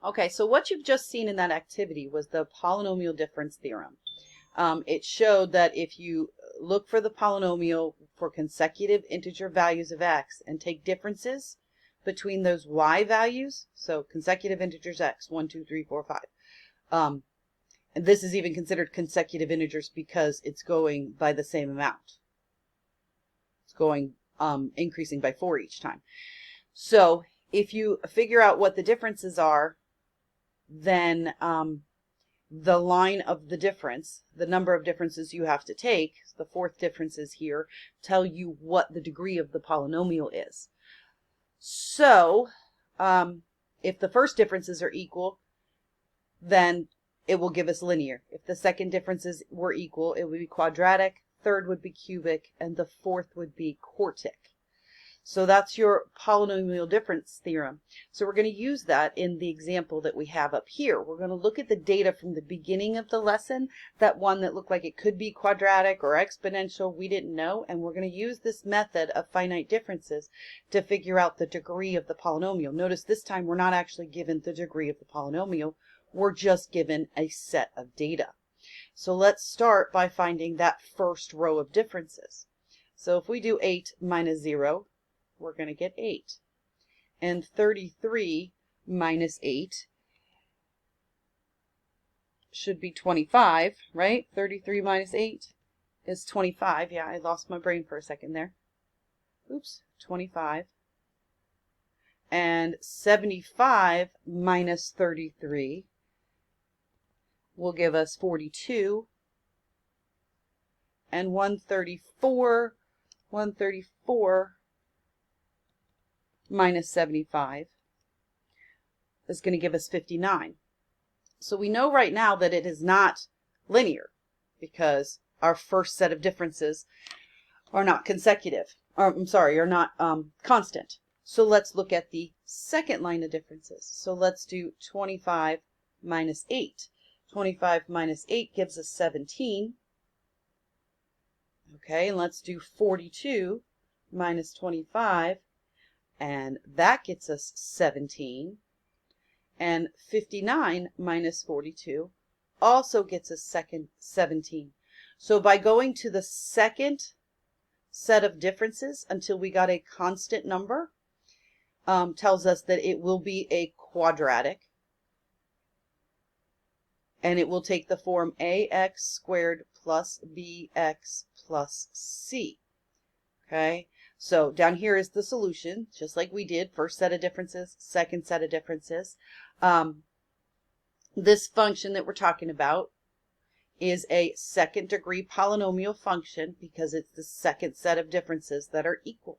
Okay, so what you've just seen in that activity was the polynomial difference theorem. It showed that if you look for the polynomial for consecutive integer values of x and take differences between those y values, so consecutive integers x, 1, 2, 3, 4, 5. And this is even considered consecutive integers because it's going by the same amount. It's going increasing by 4 each time. So if you figure out what the differences are, then the line of the difference, the number of differences you have to take, the fourth differences here, tell you what the degree of the polynomial is. So if the first differences are equal, then it will give us linear. If the second differences were equal, it would be quadratic, third would be cubic, and the fourth would be quartic. So that's your polynomial difference theorem. So we're going to use that in the example that we have up here. We're going to look at the data from the beginning of the lesson, that one that looked like it could be quadratic or exponential, we didn't know, and we're going to use this method of finite differences to figure out the degree of the polynomial. Notice this time we're not actually given the degree of the polynomial, we're just given a set of data. So let's start by finding that first row of differences. So if we do 8 minus 0, we're going to get 8. And 33 minus 8 should be 25, right? 33 minus 8 is 25. Yeah, I lost my brain for a second there. Oops, 25. And 75 minus 33 will give us 42. And 134 minus 75 is going to give us 59. So we know right now that it is not linear because our first set of differences are not consecutive, or I'm sorry, are not constant. So let's look at the second line of differences. So let's do 25 minus 8. 25 minus 8 gives us 17. Okay, and let's do 42 minus 25. And that gets us 17. And 59 minus 42 also gets us 17. So by going to the second set of differences until we got a constant number, tells us that it will be a quadratic. And it will take the form ax squared plus bx plus c. Okay? So down here is the solution, just like we did. First set of differences, second set of differences. This function that we're talking about is a second degree polynomial function because it's the second set of differences that are equal.